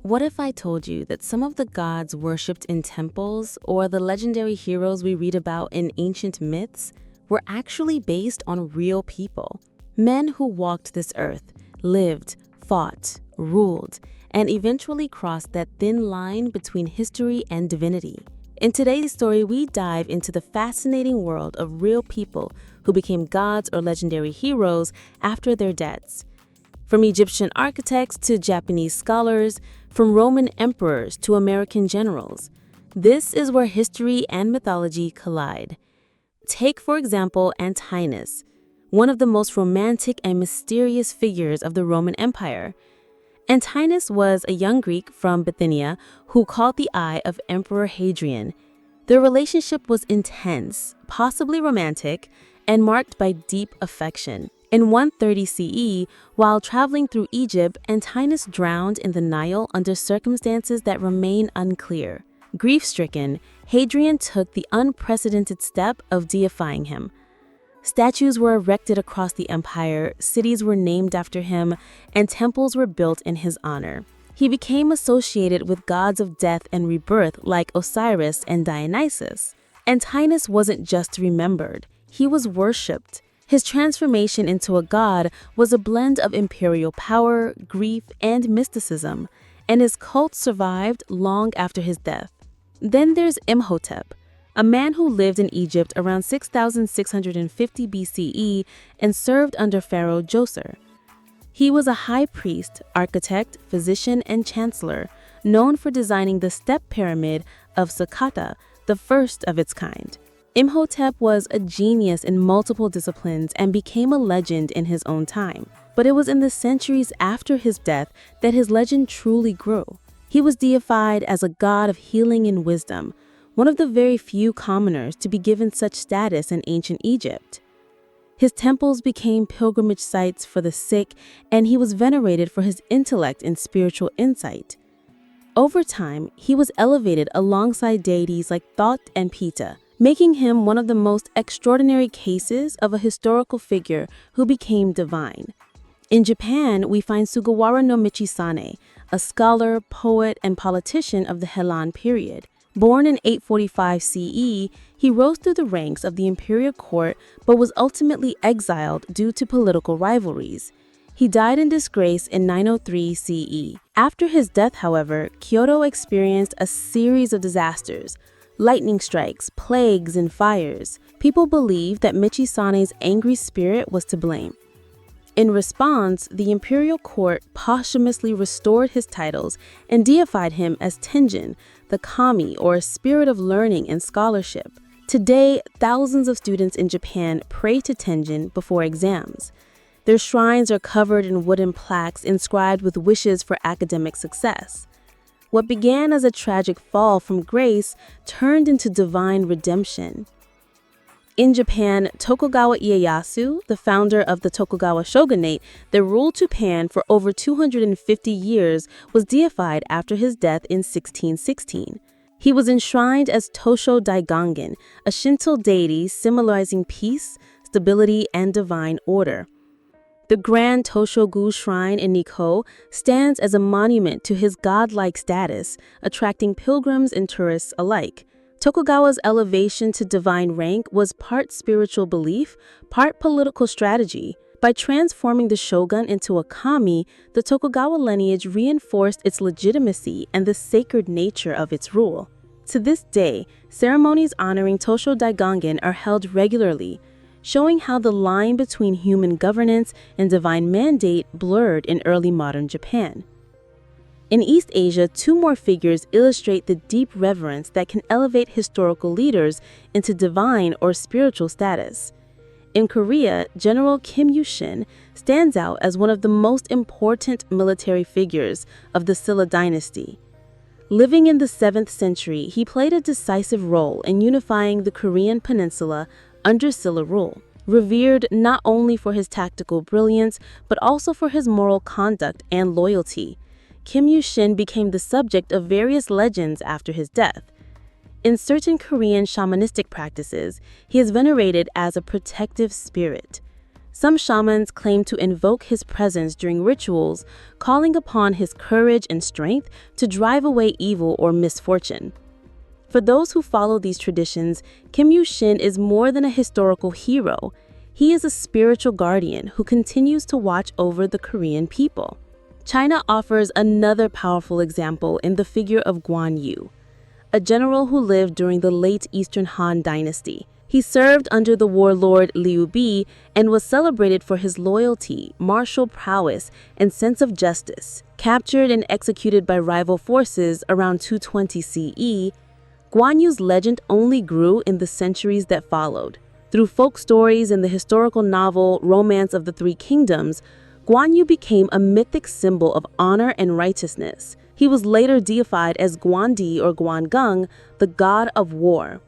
What if I told you that some of the gods worshipped in temples or the legendary heroes we read about in ancient myths were actually based on real people? Men who walked this earth, lived, fought, ruled, and eventually crossed that thin line between history and divinity. In today's story, we dive into the fascinating world of real people who became gods or legendary heroes after their deaths. From Egyptian architects to Japanese scholars, from Roman emperors to American generals, this is where history and mythology collide. Take, for example, Antinous, one of the most romantic and mysterious figures of the Roman Empire. Antinous was a young Greek from Bithynia who caught the eye of Emperor Hadrian. Their relationship was intense, possibly romantic, and marked by deep affection. In 130 CE, while traveling through Egypt, Antinous drowned in the Nile under circumstances that remain unclear. Grief-stricken, Hadrian took the unprecedented step of deifying him. Statues were erected across the empire, cities were named after him, and temples were built in his honor. He became associated with gods of death and rebirth like Osiris and Dionysus. Antinous wasn't just remembered, he was worshipped. His transformation into a god was a blend of imperial power, grief, and mysticism, and his cult survived long after his death. Then there's Imhotep, a man who lived in Egypt around 6,650 BCE and served under Pharaoh Djoser. He was a high priest, architect, physician, and chancellor, known for designing the step pyramid of Sakata, the first of its kind. Imhotep was a genius in multiple disciplines and became a legend in his own time. But it was in the centuries after his death that his legend truly grew. He was deified as a god of healing and wisdom, one of the very few commoners to be given such status in ancient Egypt. His temples became pilgrimage sites for the sick, and he was venerated for his intellect and spiritual insight. Over time, he was elevated alongside deities like Thoth and Pita, making him one of the most extraordinary cases of a historical figure who became divine. In Japan, we find Sugawara no Michisane, a scholar, poet, and politician of the Heian period. Born in 845 CE, he rose through the ranks of the imperial court but was ultimately exiled due to political rivalries. He died in disgrace in 903 CE. After his death, however, Kyoto experienced a series of disasters: lightning strikes, plagues, and fires. People believe that Michisane's angry spirit was to blame. In response, the imperial court posthumously restored his titles and deified him as Tenjin, the kami, or spirit of learning and scholarship. Today, thousands of students in Japan pray to Tenjin before exams. Their shrines are covered in wooden plaques inscribed with wishes for academic success. What began as a tragic fall from grace turned into divine redemption. In Japan, Tokugawa Ieyasu, the founder of the Tokugawa shogunate that ruled Japan for over 250 years, was deified after his death in 1616. He was enshrined as Tosho Daigangen, a Shinto deity symbolizing peace, stability, and divine order. The Grand Toshogu Shrine in Nikko stands as a monument to his godlike status, attracting pilgrims and tourists alike. Tokugawa's elevation to divine rank was part spiritual belief, part political strategy. By transforming the shogun into a kami, the Tokugawa lineage reinforced its legitimacy and the sacred nature of its rule. To this day, ceremonies honoring Tosho Daigangen are held regularly, showing how the line between human governance and divine mandate blurred in early modern Japan. In East Asia, two more figures illustrate the deep reverence that can elevate historical leaders into divine or spiritual status. In Korea, General Kim Il-sung stands out as one of the most important military figures of the Silla dynasty. Living in the 7th century, he played a decisive role in unifying the Korean peninsula under Silla rule. Revered not only for his tactical brilliance, but also for his moral conduct and loyalty, Kim Il-sung became the subject of various legends after his death. In certain Korean shamanistic practices, he is venerated as a protective spirit. Some shamans claim to invoke his presence during rituals, calling upon his courage and strength to drive away evil or misfortune. For those who follow these traditions, Kim Yu-shin is more than a historical hero. He is a spiritual guardian who continues to watch over the Korean people. China offers another powerful example in the figure of Guan Yu, a general who lived during the late Eastern Han Dynasty. He served under the warlord Liu Bi and was celebrated for his loyalty, martial prowess, and sense of justice. Captured and executed by rival forces around 220 CE, Guan Yu's legend only grew in the centuries that followed. Through folk stories and the historical novel Romance of the Three Kingdoms, Guan Yu became a mythic symbol of honor and righteousness. He was later deified as Guan Di or Guan Geng, the god of war.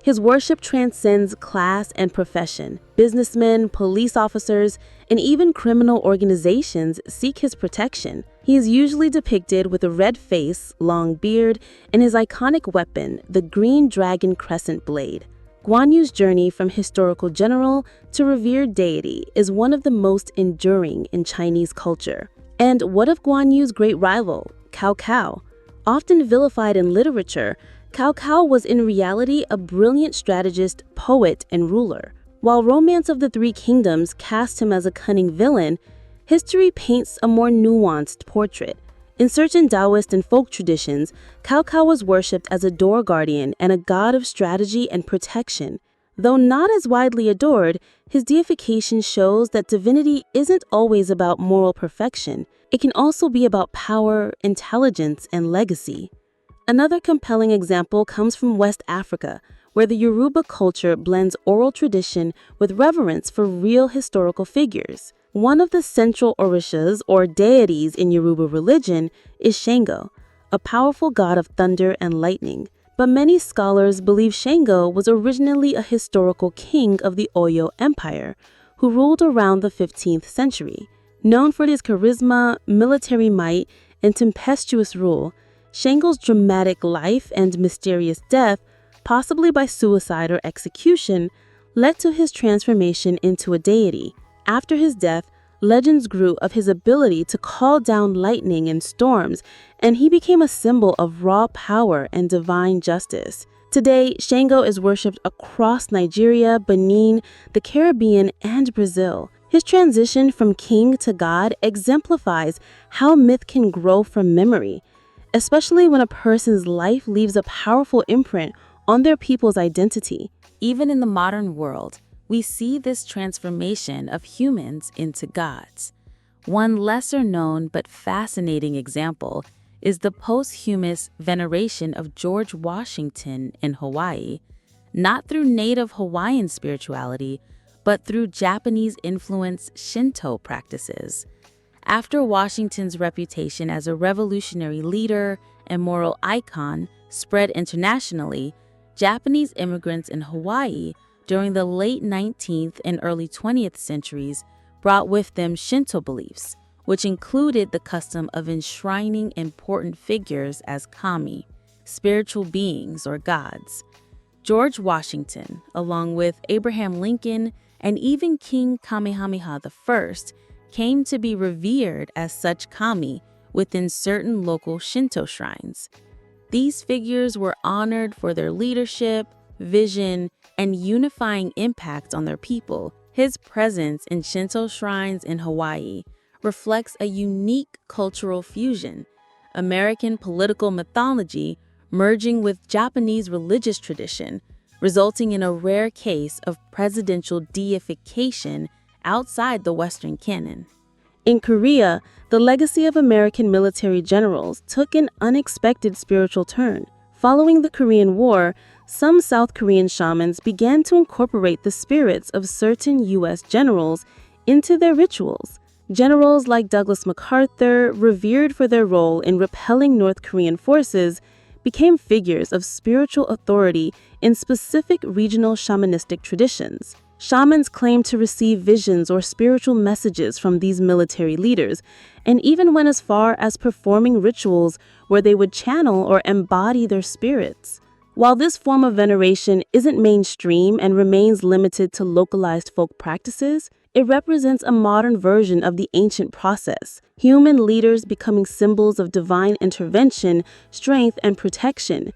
His worship transcends class and profession. Businessmen, police officers, and even criminal organizations seek his protection. He is usually depicted with a red face, long beard, and his iconic weapon, the green dragon crescent blade. Guan Yu's journey from historical general to revered deity is one of the most enduring in Chinese culture. And what of Guan Yu's great rival, Cao Cao? Often vilified in literature, Cao Cao was in reality a brilliant strategist, poet, and ruler. While Romance of the Three Kingdoms cast him as a cunning villain, history paints a more nuanced portrait. In certain Taoist and folk traditions, Cao Cao was worshipped as a door guardian and a god of strategy and protection. Though not as widely adored, his deification shows that divinity isn't always about moral perfection. It can also be about power, intelligence, and legacy. Another compelling example comes from West Africa, where the Yoruba culture blends oral tradition with reverence for real historical figures. One of the central orishas, or deities in Yoruba religion, is Shango, a powerful god of thunder and lightning. But many scholars believe Shango was originally a historical king of the Oyo Empire, who ruled around the 15th century. Known for his charisma, military might, and tempestuous rule, Shango's dramatic life and mysterious death, possibly by suicide or execution, led to his transformation into a deity. After his death, legends grew of his ability to call down lightning and storms, and he became a symbol of raw power and divine justice. Today, Shango is worshipped across Nigeria, Benin, the Caribbean, and Brazil. His transition from king to god exemplifies how myth can grow from memory, especially when a person's life leaves a powerful imprint on their people's identity. Even in the modern world, we see this transformation of humans into gods. One lesser-known but fascinating example is the posthumous veneration of George Washington in Hawaii, not through native Hawaiian spirituality, but through Japanese-influenced Shinto practices. After Washington's reputation as a revolutionary leader and moral icon spread internationally, Japanese immigrants in Hawaii during the late 19th and early 20th centuries brought with them Shinto beliefs, which included the custom of enshrining important figures as kami, spiritual beings or gods. George Washington, along with Abraham Lincoln and even King Kamehameha I, came to be revered as such kami within certain local Shinto shrines. These figures were honored for their leadership, vision, and unifying impact on their people. His presence in Shinto shrines in Hawaii reflects a unique cultural fusion, American political mythology merging with Japanese religious tradition, resulting in a rare case of presidential deification outside the Western canon. In Korea, the legacy of American military generals took an unexpected spiritual turn. Following the Korean War, some South Korean shamans began to incorporate the spirits of certain U.S. generals into their rituals. Generals like Douglas MacArthur, revered for their role in repelling North Korean forces, became figures of spiritual authority in specific regional shamanistic traditions. Shamans claimed to receive visions or spiritual messages from these military leaders, and even went as far as performing rituals where they would channel or embody their spirits. While this form of veneration isn't mainstream and remains limited to localized folk practices, It represents a modern version of the ancient process, human leaders becoming symbols of divine intervention, strength, and protection.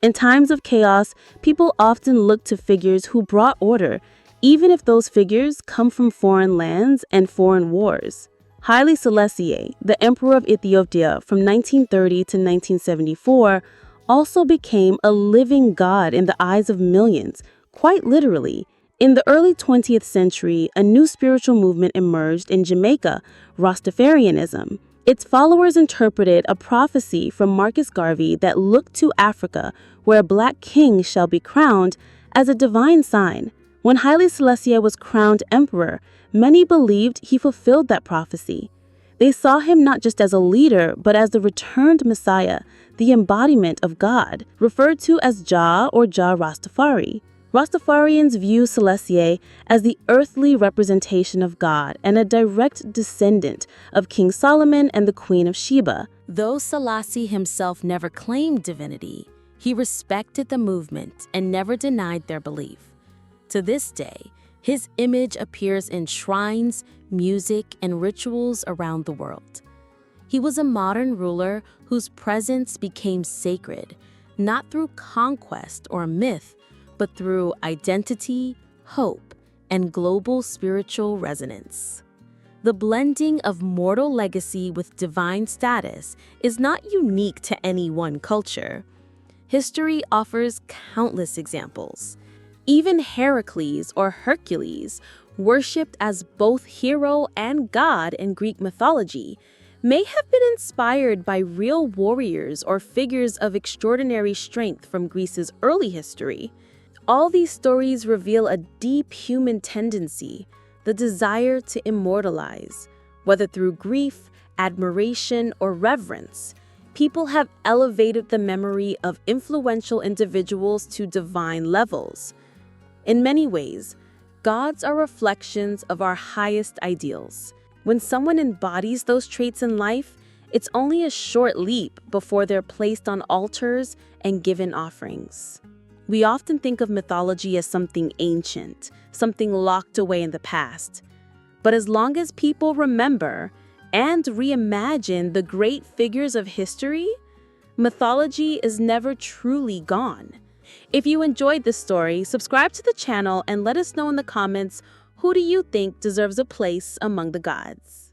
In times of chaos, people often look to figures who brought order, even if those figures come from foreign lands and foreign wars. Haile Selassie, the Emperor of Ethiopia from 1930 to 1974, also became a living god in the eyes of millions, quite literally. In the early 20th century, a new spiritual movement emerged in Jamaica, Rastafarianism. Its followers interpreted a prophecy from Marcus Garvey that looked to Africa, where a black king shall be crowned, as a divine sign. When Haile Selassie was crowned emperor, many believed he fulfilled that prophecy. They saw him not just as a leader, but as the returned Messiah, the embodiment of God, referred to as Jah or Jah Rastafari. Rastafarians view Selassie as the earthly representation of God and a direct descendant of King Solomon and the Queen of Sheba. Though Selassie himself never claimed divinity, he respected the movement and never denied their belief. To this day, his image appears in shrines, music, and rituals around the world. He was a modern ruler whose presence became sacred, not through conquest or myth, but through identity, hope, and global spiritual resonance. The blending of mortal legacy with divine status is not unique to any one culture. History offers countless examples. Even Heracles or Hercules, worshipped as both hero and god in Greek mythology, may have been inspired by real warriors or figures of extraordinary strength from Greece's early history. All these stories reveal a deep human tendency, the desire to immortalize. Whether through grief, admiration, or reverence, people have elevated the memory of influential individuals to divine levels. In many ways, gods are reflections of our highest ideals. When someone embodies those traits in life, it's only a short leap before they're placed on altars and given offerings. We often think of mythology as something ancient, something locked away in the past. But as long as people remember and reimagine the great figures of history, mythology is never truly gone. If you enjoyed this story, subscribe to the channel and let us know in the comments, who do you think deserves a place among the gods?